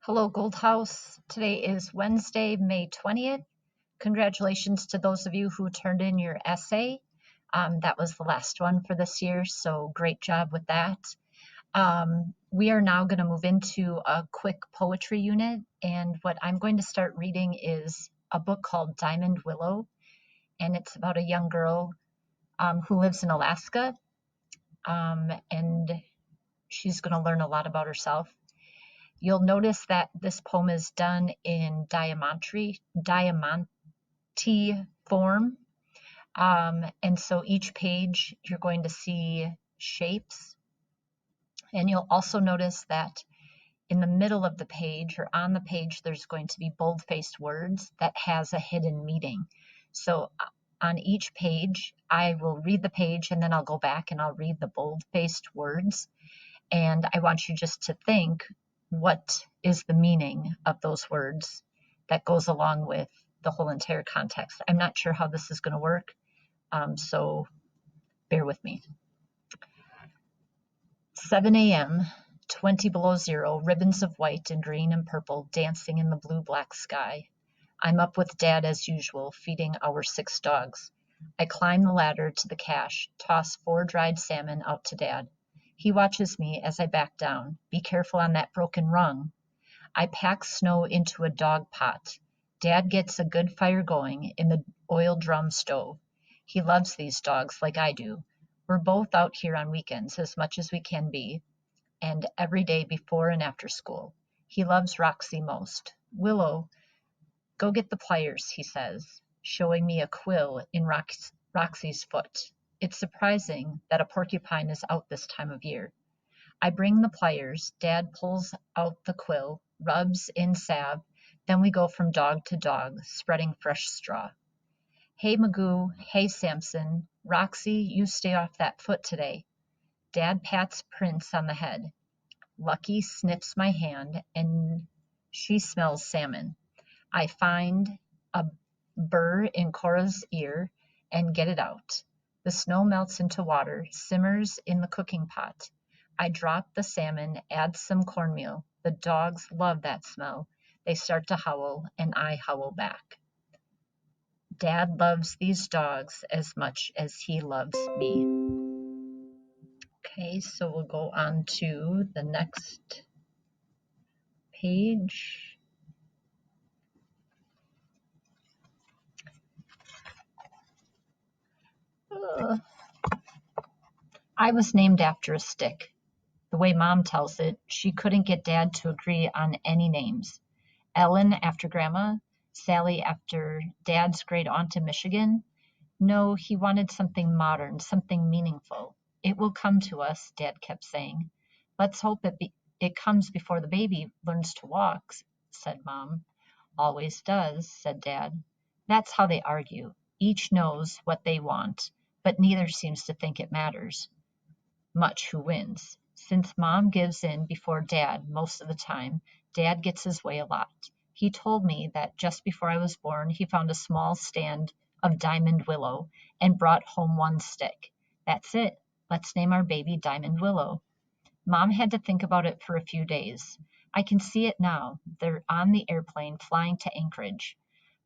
Hello, Gold House. Today is Wednesday, May 20th. Congratulations to those of you who turned in your essay. That was the last one for this year, so great job with that. We are now going to move into a quick poetry unit, and what I'm going to start reading is a book called Diamond Willow, and it's about a young girl who lives in Alaska, and she's going to learn a lot about herself. You'll notice that this poem is done in diamante form. And so each page you're going to see shapes. And you'll also notice that in the middle of the page or on the page, there's going to be bold-faced words that has a hidden meaning. So on each page, I will read the page and then I'll go back and I'll read the bold-faced words. And I want you just to think, what is the meaning of those words that goes along with the whole entire context? I'm not sure how this is going to work, so bear with me. 7 a.m., 20 below zero, ribbons of white and green and purple dancing in the blue-black sky. I'm up with Dad as usual, feeding our 6 dogs. I climb the ladder to the cache, toss 4 dried salmon out to Dad. He watches me as I back down. Be careful on that broken rung. I pack snow into a dog pot. Dad gets a good fire going in the oil drum stove. He loves these dogs like I do. We're both out here on weekends as much as we can be, and every day before and after school. He loves Roxy most. Willow, go get the pliers, he says, showing me a quill in Roxy's foot. It's surprising that a porcupine is out this time of year. I bring the pliers, Dad pulls out the quill, rubs in salve, then we go from dog to dog, spreading fresh straw. Hey Magoo, hey Samson, Roxy, you stay off that foot today. Dad pats Prince on the head. Lucky sniffs my hand and she smells salmon. I find a burr in Cora's ear and get it out. The snow melts into water, simmers in the cooking pot. I drop the salmon, add some cornmeal. The dogs love that smell. They start to howl, and I howl back. Dad loves these dogs as much as he loves me. Okay, so we'll go on to the next page. I was named after a stick. The way Mom tells it, she couldn't get Dad to agree on any names. Ellen after Grandma, Sally after Dad's great aunt in Michigan. No, he wanted something modern, something meaningful. It will come to us, Dad kept saying. Let's hope it comes before the baby learns to walk, said Mom. Always does, said Dad. That's how they argue. Each knows what they want, but neither seems to think it matters much who wins. Since Mom gives in before Dad most of the time, Dad gets his way a lot. He told me that just before I was born, he found a small stand of diamond willow and brought home 1 stick. That's it. Let's name our baby Diamond Willow. Mom had to think about it for a few days. I can see it now. They're on the airplane flying to Anchorage.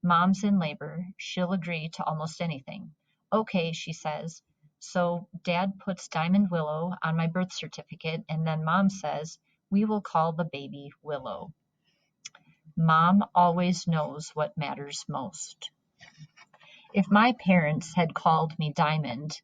Mom's in labor. She'll agree to almost anything. Okay, she says. So Dad puts Diamond Willow on my birth certificate, and then Mom says, we will call the baby Willow. Mom always knows what matters most. If my parents had called me Diamond,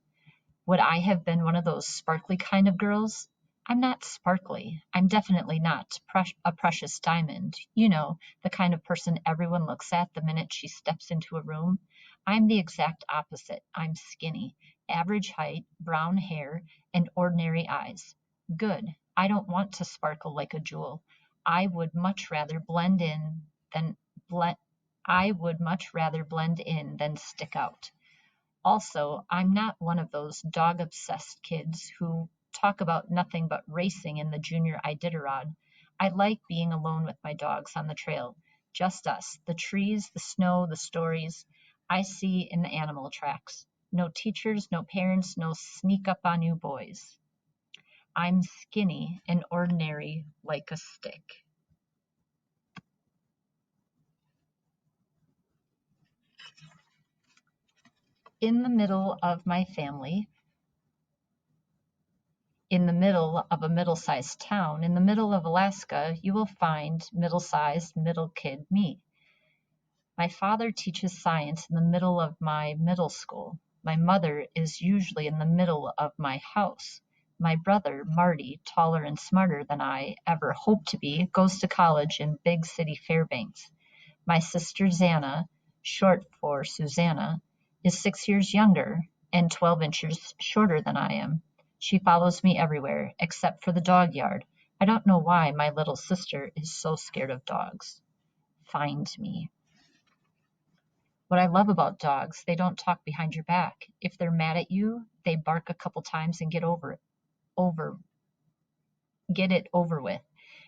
would I have been one of those sparkly kind of girls? I'm not sparkly. I'm definitely not a precious diamond. You know, the kind of person everyone looks at the minute she steps into a room. I'm the exact opposite. I'm skinny, average height, brown hair, and ordinary eyes. Good. I don't want to sparkle like a jewel. I would much rather blend in than stick out. Also, I'm not one of those dog-obsessed kids who talk about nothing but racing in the junior Iditarod. I like being alone with my dogs on the trail. Just us, the trees, the snow, the stories I see in the animal tracks. No teachers, no parents, no sneak up on you boys. I'm skinny and ordinary like a stick. In the middle of my family, in the middle of a middle-sized town, in the middle of Alaska, you will find middle-sized, middle kid me. My father teaches science in the middle of my middle school. My mother is usually in the middle of my house. My brother, Marty, taller and smarter than I ever hoped to be, goes to college in big city Fairbanks. My sister Xana, short for Susanna, is 6 years younger and 12 inches shorter than I am. She follows me everywhere, except for the dog yard. I don't know why my little sister is so scared of dogs. Find me. What I love about dogs, they don't talk behind your back. If they're mad at you, they bark a couple times and get it over with.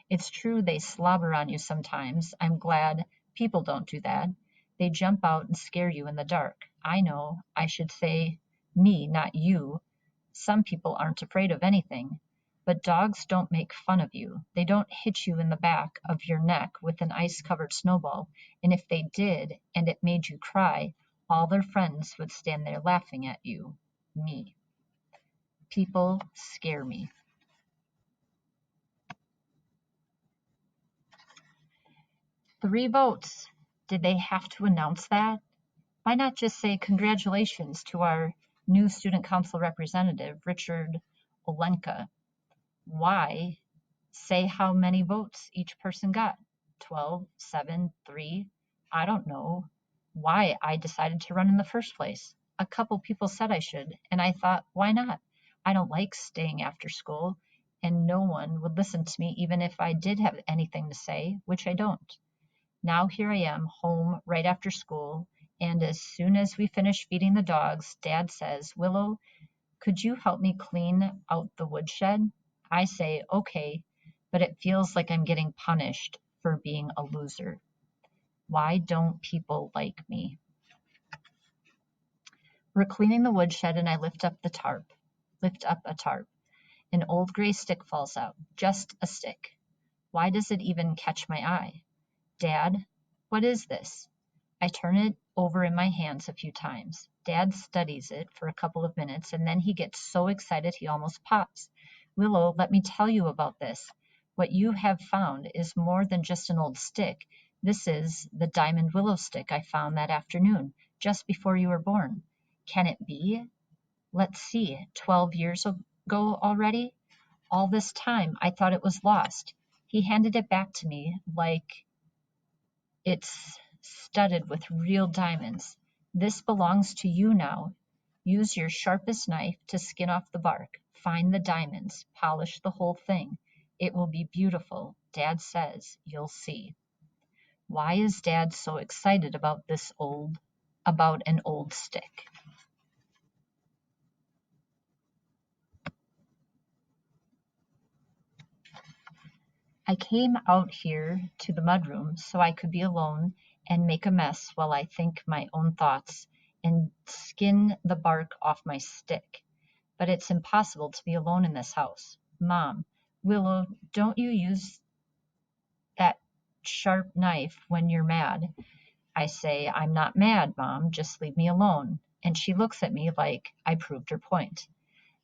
It's true they slobber on you sometimes. I'm glad people don't do that. They jump out and scare you in the dark. I know, I should say me, not you. Some people aren't afraid of anything. But dogs don't make fun of you. They don't hit you in the back of your neck with an ice-covered snowball. And if they did, and it made you cry, all their friends would stand there laughing at you. Me. People scare me. 3 votes. Did they have to announce that? Why not just say congratulations to our new student council representative, Richard Olenka? Why say how many votes each person got? 12, 7, 3? I don't know why I decided to run in the first place. A couple people said I should, and I thought, why not? I don't like staying after school, and no one would listen to me even if I did have anything to say, which I don't. Now here I am, home right after school, and as soon as we finish feeding the dogs, Dad says, Willow, could you help me clean out the woodshed? I say, okay, but it feels like I'm getting punished for being a loser. Why don't people like me? We're cleaning the woodshed and I lift up a tarp. An old gray stick falls out, just a stick. Why does it even catch my eye? Dad, what is this? I turn it over in my hands a few times. Dad studies it for a couple of minutes and then he gets so excited he almost pops. Willow, let me tell you about this. What you have found is more than just an old stick. This is the diamond willow stick I found that afternoon, just before you were born. Can it be? Let's see, 12 years ago already? All this time I thought it was lost. He handed it back to me like it's studded with real diamonds. This belongs to you now. Use your sharpest knife to skin off the bark. Find the diamonds. Polish the whole thing. It will be beautiful. Dad says, you'll see. Why is Dad so excited about an old stick? I came out here to the mudroom so I could be alone and make a mess while I think my own thoughts and skin the bark off my stick. But it's impossible to be alone in this house. Mom, Willow, don't you use that sharp knife when you're mad. I say, I'm not mad, Mom, just leave me alone. And she looks at me like I proved her point.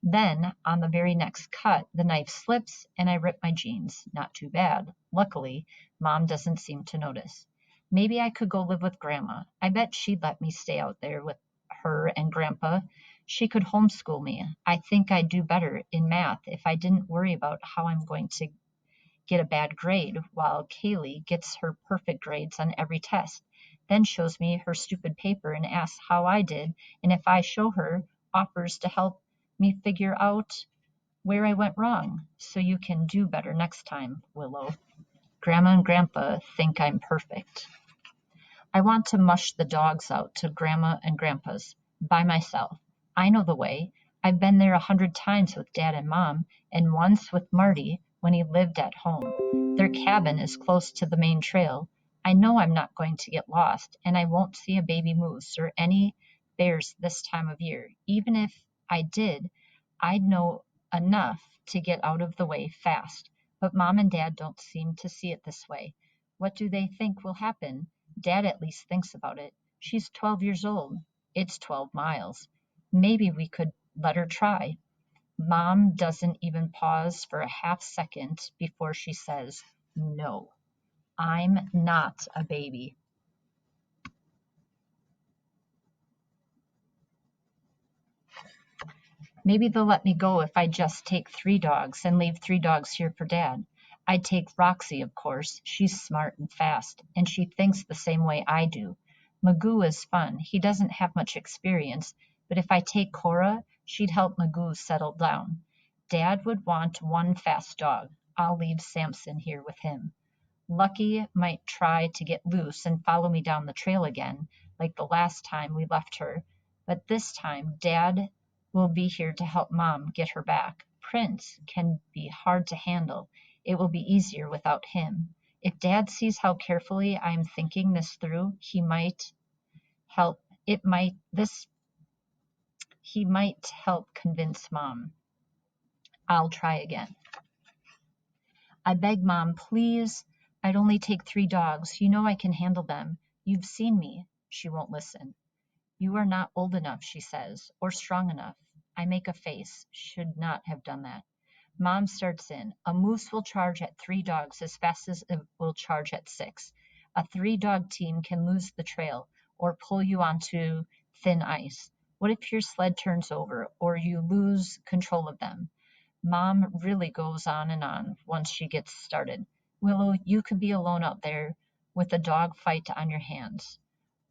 Then, on the very next cut, the knife slips and I rip my jeans. Not too bad. Luckily, Mom doesn't seem to notice. Maybe I could go live with Grandma. I bet she'd let me stay out there with her and Grandpa. She could homeschool me. I think I'd do better in math if I didn't worry about how I'm going to get a bad grade while Kaylee gets her perfect grades on every test, then shows me her stupid paper and asks how I did, and if I show her, offers to help me figure out where I went wrong, so you can do better next time, Willow. Grandma and Grandpa think I'm perfect. I want to mush the dogs out to Grandma and Grandpa's by myself. I know the way. I've been there 100 times with Dad and Mom, and once with Marty when he lived at home. Their cabin is close to the main trail. I know I'm not going to get lost, and I won't see a baby moose or any bears this time of year. Even if I did, I'd know enough to get out of the way fast. But Mom and Dad don't seem to see it this way. What do they think will happen? Dad at least thinks about it. She's 12 years old. It's 12 miles. Maybe we could let her try. Mom doesn't even pause for a half second before she says, "No, I'm not a baby." Maybe they'll let me go if I just take 3 dogs and leave 3 dogs here for Dad. I'd take Roxy, of course. She's smart and fast, and she thinks the same way I do. Magoo is fun. He doesn't have much experience, but if I take Cora, she'd help Magoo settle down. Dad would want one fast dog. I'll leave Samson here with him. Lucky might try to get loose and follow me down the trail again, like the last time we left her, but this time Dad will be here to help Mom get her back. Prince can be hard to handle. It will be easier without him. If Dad sees how carefully I am thinking this through, he might help. He might help convince Mom. I'll try again. I beg Mom, please. I'd only take 3 dogs. You know I can handle them. You've seen me. She won't listen. You are not old enough, she says, or strong enough. I make a face. Should not have done that. Mom starts in. A moose will charge at 3 dogs as fast as it will charge at 6. A 3-dog team can lose the trail or pull you onto thin ice. What if your sled turns over or you lose control of them? Mom really goes on and on once she gets started. Willow, you could be alone out there with a dog fight on your hands.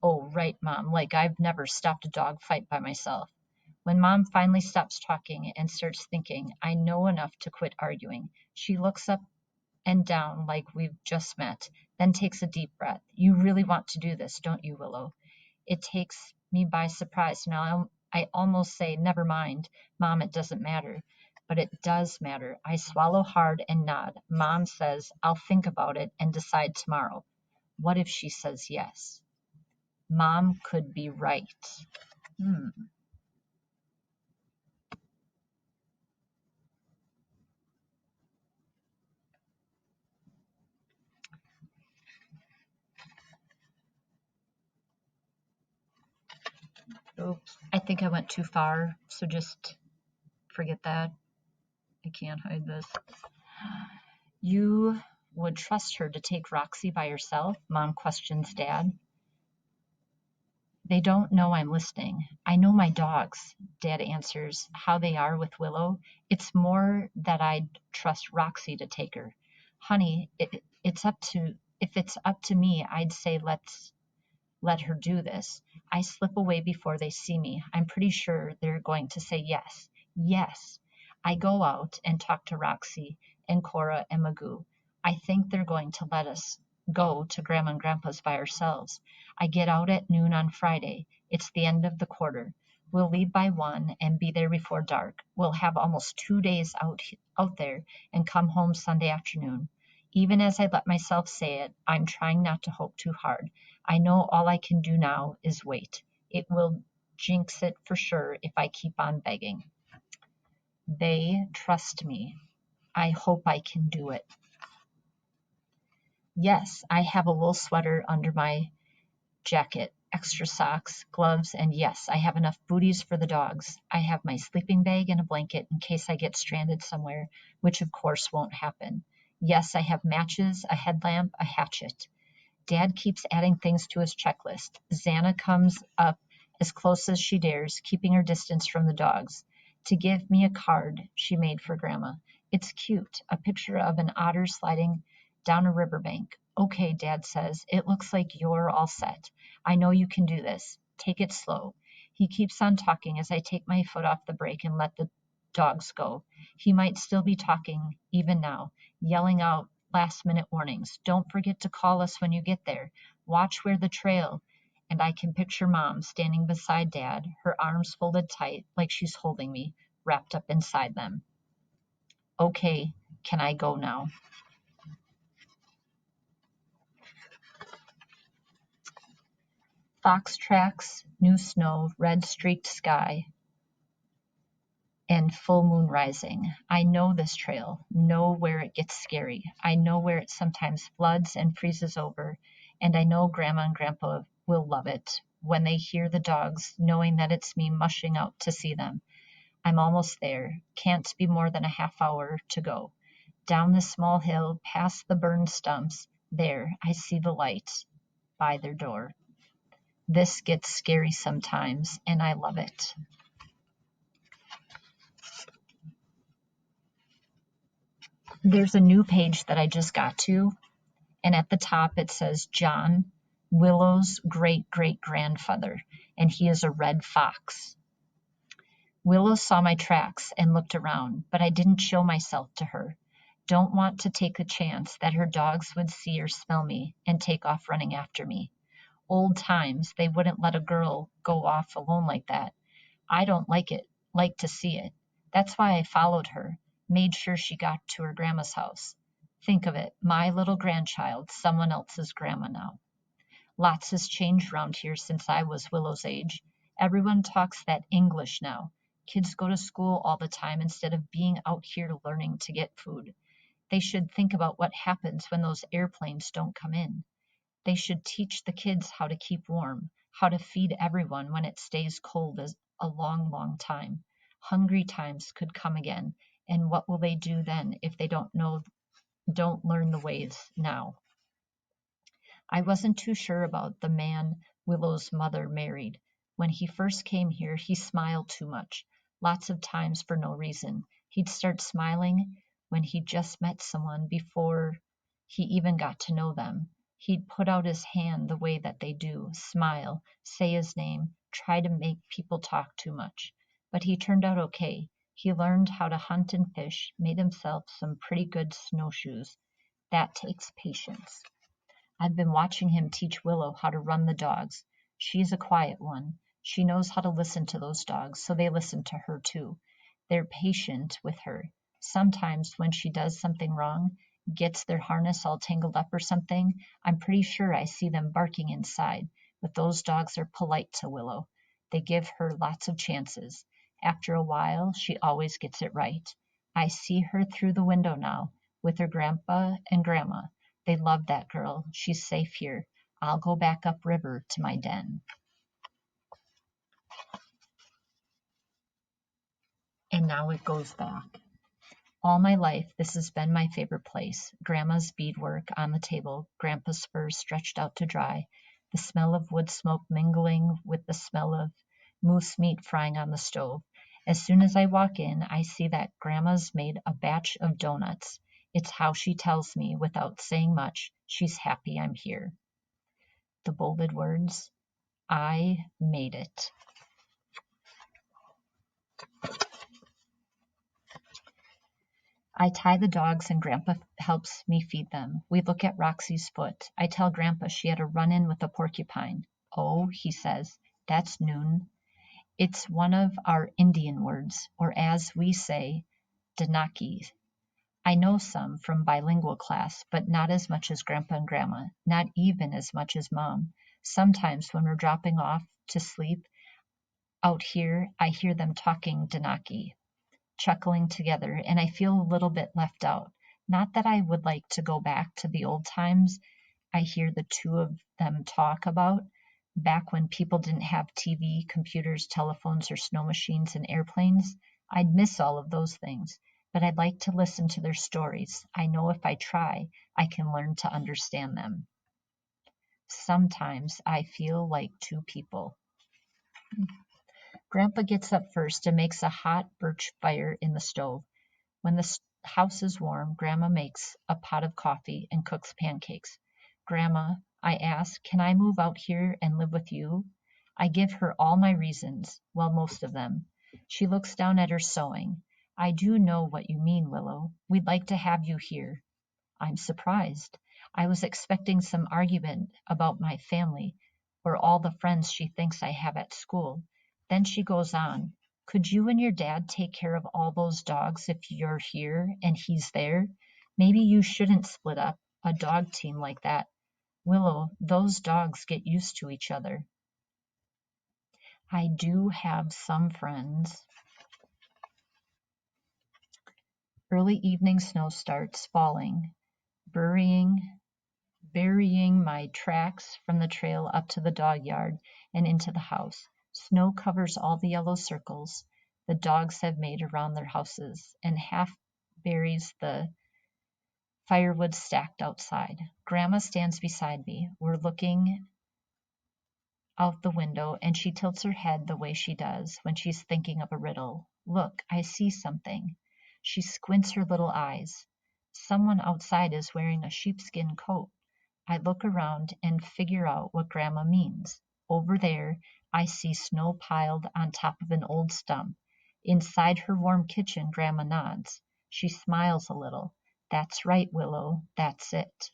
Oh, right, Mom, like I've never stopped a dog fight by myself. When Mom finally stops talking and starts thinking, I know enough to quit arguing. She looks up and down like we've just met, then takes a deep breath. You really want to do this, don't you, Willow? It takes me by surprise. Now I almost say, never mind, Mom, it doesn't matter. But it does matter. I swallow hard and nod. Mom says, I'll think about it and decide tomorrow. What if she says yes? Mom could be right. Oops, I think I went too far, so just forget that. I can't hide this. You would trust her to take Roxy by herself? Mom questions Dad. They don't know I'm listening. I know my dogs, Dad answers, how they are with Willow. It's more that I'd trust Roxy to take her. Honey, if it's up to me, I'd say let's let her do this. I slip away before they see me. I'm pretty sure they're going to say yes. Yes. I go out and talk to Roxy and Cora and Magoo. I think they're going to let us go to Grandma and Grandpa's by ourselves. I get out at noon on Friday. It's the end of the quarter. We'll leave by 1 and be there before dark. We'll have almost 2 days out there and come home Sunday afternoon. Even as I let myself say it, I'm trying not to hope too hard. I know all I can do now is wait. It will jinx it for sure if I keep on begging. They trust me. I hope I can do it. Yes, I have a wool sweater under my jacket, extra socks, gloves, and yes, I have enough booties for the dogs. I have my sleeping bag and a blanket in case I get stranded somewhere, which of course won't happen. Yes, I have matches, a headlamp, a hatchet. Dad keeps adding things to his checklist. Xana comes up as close as she dares, keeping her distance from the dogs, to give me a card she made for Grandma. It's cute, a picture of an otter sliding down a riverbank. Okay, Dad says, it looks like you're all set. I know you can do this. Take it slow. He keeps on talking as I take my foot off the brake and let the dogs go. He might still be talking even now, yelling out last-minute warnings. Don't forget to call us when you get there. Watch where the trail. And I can picture Mom standing beside Dad, her arms folded tight like she's holding me, wrapped up inside them. Okay, can I go now? Fox tracks, new snow, red streaked sky, and full moon rising. I know this trail, know where it gets scary. I know where it sometimes floods and freezes over, and I know Grandma and Grandpa will love it when they hear the dogs, knowing that it's me mushing out to see them. I'm almost there. Can't be more than a half hour to go. Down this small hill, past the burned stumps. There, I see the lights by their door. This gets scary sometimes, and I love it. There's a new page that I just got to, and at the top it says John, Willow's great great grandfather, and he is a red fox. Willow saw my tracks and looked around, but I didn't show myself to her. Don't want to take a chance that her dogs would see or smell me and take off running after me. Old times, they wouldn't let a girl go off alone like that. I don't like to see it. That's why I followed her, made sure she got to her grandma's house. Think of it, my little grandchild, someone else's grandma now. Lots has changed round here since I was Willow's age. Everyone talks that English now. Kids go to school all the time instead of being out here learning to get food. They should think about what happens when those airplanes don't come in. They should teach the kids how to keep warm, how to feed everyone when it stays cold as a long, long time. Hungry times could come again, and what will they do then if they don't learn the ways now? I wasn't too sure about the man Willow's mother married. When he first came here, he smiled too much, lots of times for no reason. He'd start smiling when he just met someone before he even got to know them. He'd put out his hand the way that they do, smile, say his name, try to make people talk too much. But he turned out okay. He learned how to hunt and fish, made himself some pretty good snowshoes. That takes patience. I've been watching him teach Willow how to run the dogs. She's a quiet one. She knows how to listen to those dogs, so they listen to her too. They're patient with her. Sometimes when she does something wrong, gets their harness all tangled up or something, I'm pretty sure I see them barking inside, but those dogs are polite to Willow. They give her lots of chances. After a while, she always gets it right. I see her through the window now, with her grandpa and grandma. They love that girl. She's safe here. I'll go back up river to my den. And now it goes back. All my life, this has been my favorite place. Grandma's beadwork on the table, Grandpa's furs stretched out to dry, the smell of wood smoke mingling with the smell of moose meat frying on the stove. As soon as I walk in, I see that Grandma's made a batch of donuts. It's how she tells me, without saying much, she's happy I'm here. The bolded words, I made it. I tie the dogs and Grandpa helps me feed them. We look at Roxy's foot. I tell Grandpa she had a run-in with a porcupine. Oh, he says, that's noon. It's one of our Indian words, or as we say, Danaki. I know some from bilingual class, but not as much as Grandpa and Grandma, not even as much as Mom. Sometimes when we're dropping off to sleep out here, I hear them talking Danaki, chuckling together, and I feel a little bit left out. Not that I would like to go back to the old times I hear the two of them talk about, back when people didn't have TV, computers, telephones, or snow machines and airplanes. I'd miss all of those things, but I'd like to listen to their stories. I know if I try, I can learn to understand them. Sometimes I feel like two people. Grandpa gets up first and makes a hot birch fire in the stove. When the house is warm, Grandma makes a pot of coffee and cooks pancakes. Grandma, I ask, can I move out here and live with you? I give her all my reasons, well, most of them. She looks down at her sewing. I do know what you mean, Willow. We'd like to have you here. I'm surprised. I was expecting some argument about my family or all the friends she thinks I have at school. Then she goes on, could you and your dad take care of all those dogs if you're here and he's there? Maybe you shouldn't split up a dog team like that. Willow, those dogs get used to each other. I do have some friends. Early evening snow starts falling, burying burying my tracks from the trail up to the dog yard and into the house. Snow covers all the yellow circles the dogs have made around their houses and half buries the firewood stacked outside. Grandma stands beside me. We're looking out the window, and she tilts her head the way she does when she's thinking of a riddle. Look, I see something. She squints her little eyes. Someone outside is wearing a sheepskin coat. I look around and figure out what Grandma means. Over there, I see snow piled on top of an old stump. Inside her warm kitchen, Grandma nods. She smiles a little. That's right, Willow, that's it.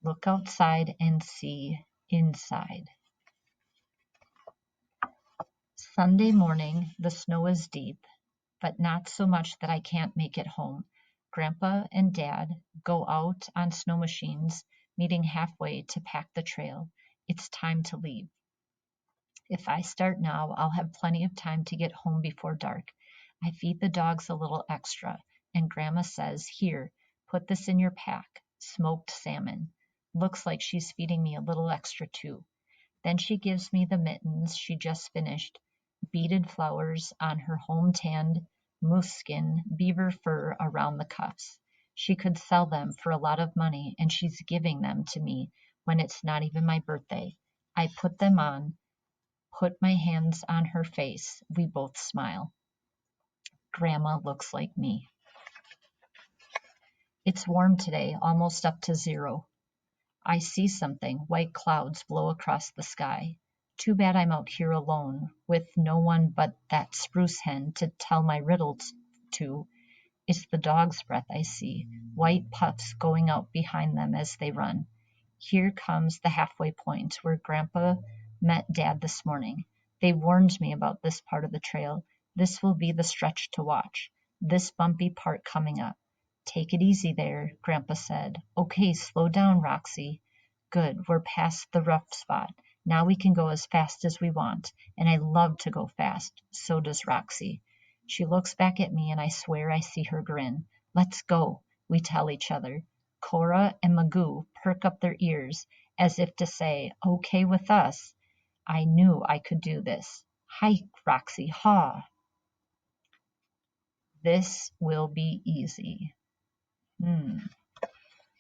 Look outside and see inside. Sunday morning, the snow is deep, but not so much that I can't make it home. Grandpa and Dad go out on snow machines, meeting halfway to pack the trail. It's time to leave. If I start now, I'll have plenty of time to get home before dark. I feed the dogs a little extra, and Grandma says, Here, put this in your pack. Smoked salmon. Looks like she's feeding me a little extra too. Then she gives me the mittens she just finished, beaded flowers on her home-tanned moose skin, beaver fur around the cuffs. She could sell them for a lot of money, and she's giving them to me when it's not even my birthday. I put them on, put my hands on her face. We both smile. Grandma looks like me. It's warm today, almost up to 0. I see something, white clouds blow across the sky. Too bad I'm out here alone, with no one but that spruce hen to tell my riddles to. It's the dog's breath I see, white puffs going out behind them as they run. Here comes the halfway point where Grandpa met Dad this morning. They warned me about this part of the trail. This will be the stretch to watch, this bumpy part coming up. Take it easy there, Grandpa said. Okay, slow down, Roxy. Good, we're past the rough spot. Now we can go as fast as we want, and I love to go fast. So does Roxy. She looks back at me, and I swear I see her grin. Let's go, we tell each other. Cora and Magoo perk up their ears, as if to say, okay with us. I knew I could do this. Hike, Roxy, haw. This will be easy.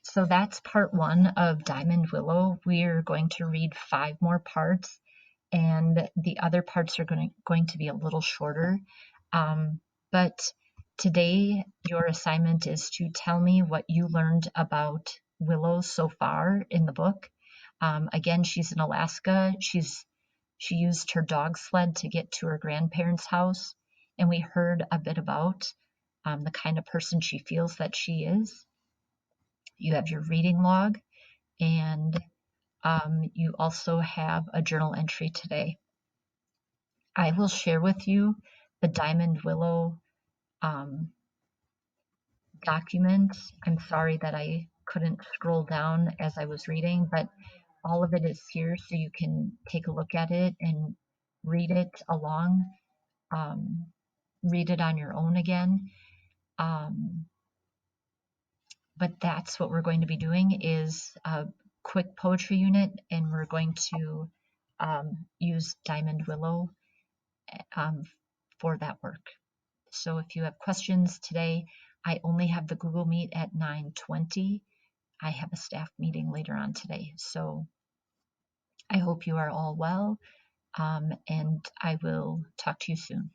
So that's part 1 of Diamond Willow. We're going to read 5 more parts, and the other parts are going to be a little shorter. But today, your assignment is to tell me what you learned about Willow so far in the book. Again, she's in Alaska. She used her dog sled to get to her grandparents' house, and we heard a bit about the kind of person she feels that she is. You have your reading log, and you also have a journal entry today. I will share with you the Diamond Willow document. I'm sorry that I couldn't scroll down as I was reading, but all of it is here so you can take a look at it and read it along, read it on your own again. But that's what we're going to be doing is a quick poetry unit, and we're going to use Diamond Willow for that work. So if you have questions today, I only have the Google Meet at 9:20. I have a staff meeting later on today. So I hope you are all well, and I will talk to you soon.